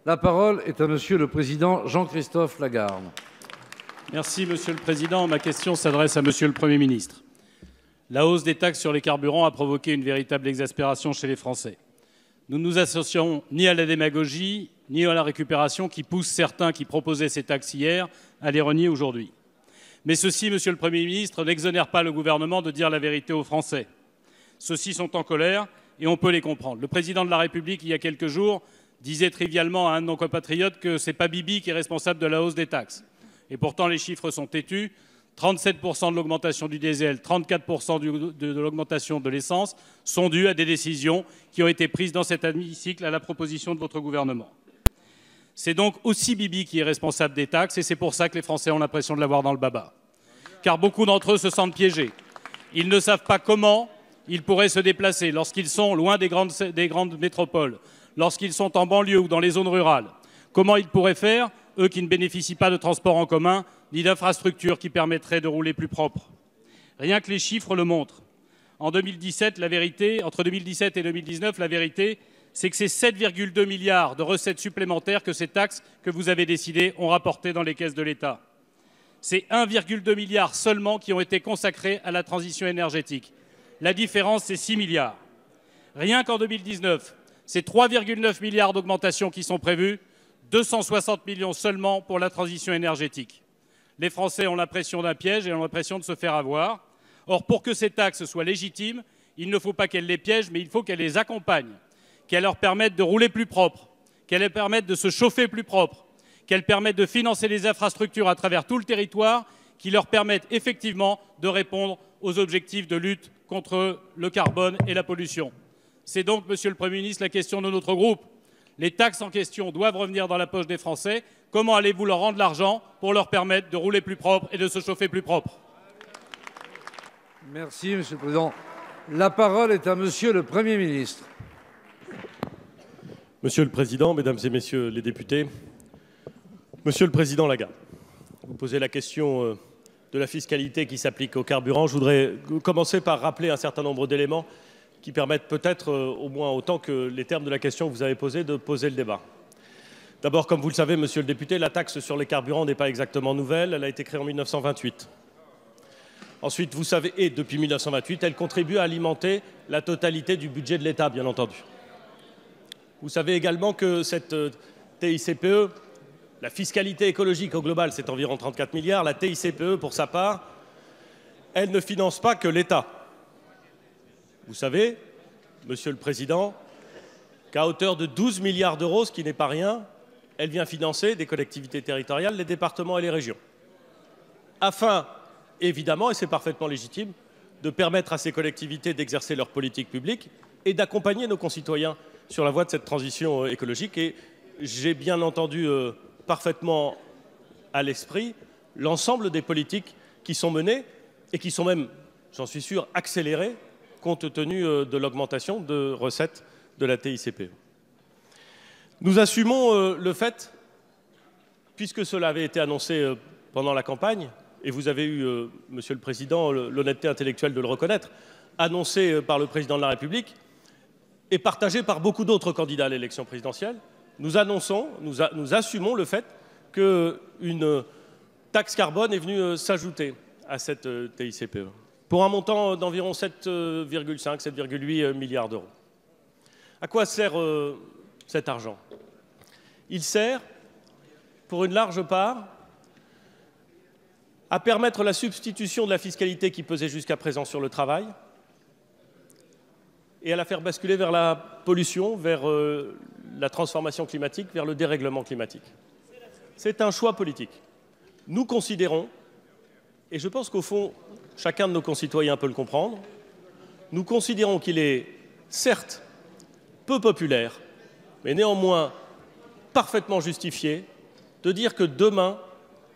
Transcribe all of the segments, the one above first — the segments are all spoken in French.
La parole est à Monsieur le Président Jean-Christophe Lagarde. Merci, Monsieur le Président. Ma question s'adresse à Monsieur le Premier ministre. La hausse des taxes sur les carburants a provoqué une véritable exaspération chez les Français. Nous ne nous associons ni à la démagogie, ni à la récupération qui pousse certains qui proposaient ces taxes hier à les renier aujourd'hui. Mais ceci, Monsieur le Premier ministre, n'exonère pas le gouvernement de dire la vérité aux Français. Ceux-ci sont en colère et on peut les comprendre. Le Président de la République, il y a quelques jours, disait trivialement à un de nos compatriotes que ce n'est pas Bibi qui est responsable de la hausse des taxes. Et pourtant, les chiffres sont têtus. 37% de l'augmentation du diesel, 34% de l'augmentation de l'essence sont dus à des décisions qui ont été prises dans cet hémicycle à la proposition de votre gouvernement. C'est donc aussi Bibi qui est responsable des taxes et c'est pour ça que les Français ont l'impression de l'avoir dans le baba. Car beaucoup d'entre eux se sentent piégés. Ils ne savent pas comment ils pourraient se déplacer lorsqu'ils sont loin des grandes métropoles, lorsqu'ils sont en banlieue ou dans les zones rurales. Comment ils pourraient faire, eux qui ne bénéficient pas de transports en commun, ni d'infrastructures qui permettraient de rouler plus propre. Rien que les chiffres le montrent. En 2017, entre 2017 et 2019, la vérité, c'est que c'est 7,2 milliards de recettes supplémentaires que ces taxes que vous avez décidées ont rapportées dans les caisses de l'État. C'est 1,2 milliard seulement qui ont été consacrés à la transition énergétique. La différence, c'est 6 milliards. Rien qu'en 2019, c'est 3,9 milliards d'augmentation qui sont prévus, 260 millions seulement pour la transition énergétique. Les Français ont l'impression d'un piège et ont l'impression de se faire avoir. Or, pour que ces taxes soient légitimes, il ne faut pas qu'elles les piègent, mais il faut qu'elles les accompagnent, qu'elles leur permettent de rouler plus propre, qu'elles leur permettent de se chauffer plus propre, qu'elles permettent de financer les infrastructures à travers tout le territoire, qui leur permettent effectivement de répondre aux objectifs de lutte contre le carbone et la pollution. C'est donc, Monsieur le Premier ministre, la question de notre groupe. Les taxes en question doivent revenir dans la poche des Français. Comment allez-vous leur rendre l'argent pour leur permettre de rouler plus propre et de se chauffer plus propre? Merci, Monsieur le Président. La parole est à Monsieur le Premier ministre. Monsieur le Président, Mesdames et Messieurs les députés, Monsieur le Président Lagarde, vous posez la question de la fiscalité qui s'applique au carburant. Je voudrais commencer par rappeler un certain nombre d'éléments qui permettent peut-être, au moins autant que les termes de la question que vous avez posée, de poser le débat. D'abord, comme vous le savez, Monsieur le député, la taxe sur les carburants n'est pas exactement nouvelle. Elle a été créée en 1928. Ensuite, vous savez, et depuis 1928, elle contribue à alimenter la totalité du budget de l'État, bien entendu. Vous savez également que cette TICPE, la fiscalité écologique au global, c'est environ 34 milliards. La TICPE, pour sa part, elle ne finance pas que l'État. Vous savez, Monsieur le Président, qu'à hauteur de 12 milliards d'euros, ce qui n'est pas rien, elle vient financer des collectivités territoriales, les départements et les régions. Afin, évidemment, et c'est parfaitement légitime, de permettre à ces collectivités d'exercer leur politique publique et d'accompagner nos concitoyens sur la voie de cette transition écologique. Et j'ai bien entendu parfaitement à l'esprit l'ensemble des politiques qui sont menées et qui sont même, j'en suis sûr, accélérées compte tenu de l'augmentation de recettes de la TICPE. Nous assumons le fait, puisque cela avait été annoncé pendant la campagne, et vous avez eu, Monsieur le Président, l'honnêteté intellectuelle de le reconnaître, annoncé par le Président de la République et partagé par beaucoup d'autres candidats à l'élection présidentielle, nous assumons le fait qu'une taxe carbone est venue s'ajouter à cette TICPE, pour un montant d'environ 7,5, 7,8 milliards d'euros. À quoi sert cet argent? Il sert, pour une large part, à permettre la substitution de la fiscalité qui pesait jusqu'à présent sur le travail et à la faire basculer vers la pollution, vers la transformation climatique, vers le dérèglement climatique. C'est un choix politique. Nous considérons, et je pense qu'au fond, chacun de nos concitoyens peut le comprendre, nous considérons qu'il est certes peu populaire, mais néanmoins parfaitement justifié de dire que demain,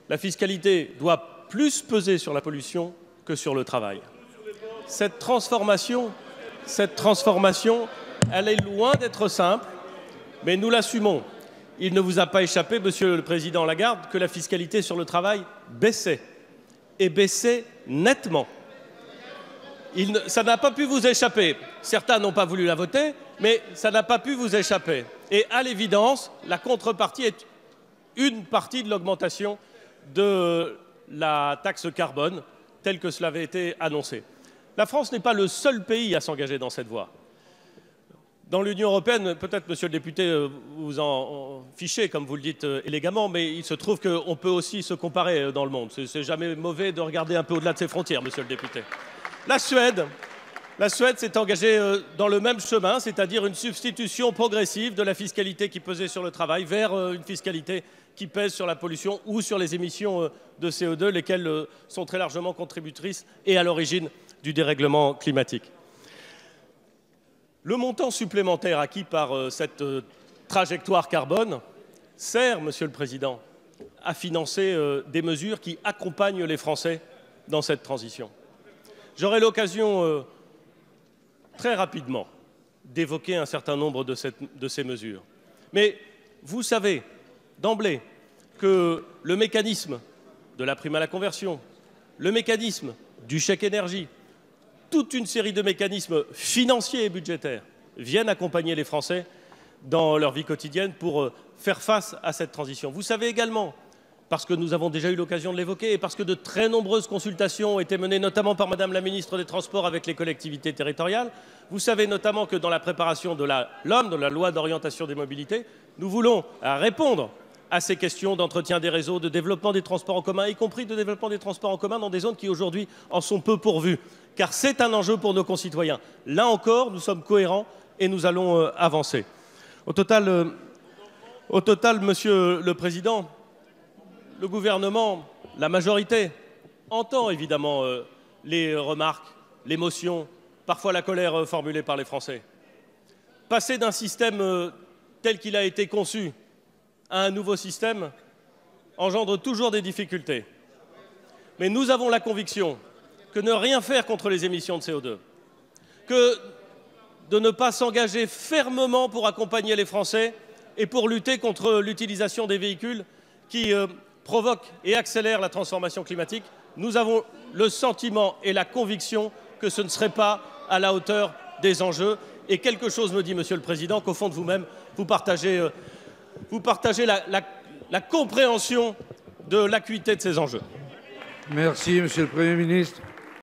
la fiscalité doit plus peser sur la pollution que sur le travail. Cette transformation, elle est loin d'être simple, mais nous l'assumons. Il ne vous a pas échappé, Monsieur le Président Lagarde, que la fiscalité sur le travail baissait, et baissait nettement. Ça n'a pas pu vous échapper. Certains n'ont pas voulu la voter, mais ça n'a pas pu vous échapper. Et à l'évidence, la contrepartie est une partie de l'augmentation de la taxe carbone, telle que cela avait été annoncé. La France n'est pas le seul pays à s'engager dans cette voie. Dans l'Union européenne, peut-être, monsieur le député, vous en fichez, comme vous le dites élégamment, mais il se trouve qu'on peut aussi se comparer dans le monde. C'est jamais mauvais de regarder un peu au-delà de ses frontières, monsieur le député. La Suède s'est engagée dans le même chemin, c'est-à-dire une substitution progressive de la fiscalité qui pesait sur le travail vers une fiscalité qui pèse sur la pollution ou sur les émissions de CO2, lesquelles sont très largement contributrices et à l'origine du dérèglement climatique. Le montant supplémentaire acquis par cette trajectoire carbone sert, Monsieur le Président, à financer des mesures qui accompagnent les Français dans cette transition. J'aurai l'occasion très rapidement d'évoquer un certain nombre de ces mesures. Mais vous savez d'emblée que le mécanisme de la prime à la conversion, le mécanisme du chèque énergie, toute une série de mécanismes financiers et budgétaires viennent accompagner les Français dans leur vie quotidienne pour faire face à cette transition. Vous savez également, parce que nous avons déjà eu l'occasion de l'évoquer et parce que de très nombreuses consultations ont été menées, notamment par Madame la ministre des Transports avec les collectivités territoriales, vous savez notamment que dans la préparation de la LOM, de la loi d'orientation des mobilités, nous voulons répondre à ces questions d'entretien des réseaux, de développement des transports en commun, y compris de développement des transports en commun dans des zones qui aujourd'hui en sont peu pourvues. Car c'est un enjeu pour nos concitoyens. Là encore, nous sommes cohérents et nous allons avancer. Au total, Monsieur le Président, le gouvernement, la majorité, entend évidemment les remarques, l'émotion, parfois la colère formulée par les Français. Passer d'un système tel qu'il a été conçu à un nouveau système engendre toujours des difficultés. Mais nous avons la conviction que ne rien faire contre les émissions de CO2, que de ne pas s'engager fermement pour accompagner les Français et pour lutter contre l'utilisation des véhicules qui provoquent et accélèrent la transformation climatique, nous avons le sentiment et la conviction que ce ne serait pas à la hauteur des enjeux. Et quelque chose me dit, Monsieur le Président, qu'au fond de vous-même, vous partagez la compréhension de l'acuité de ces enjeux. Merci, Monsieur le Premier ministre.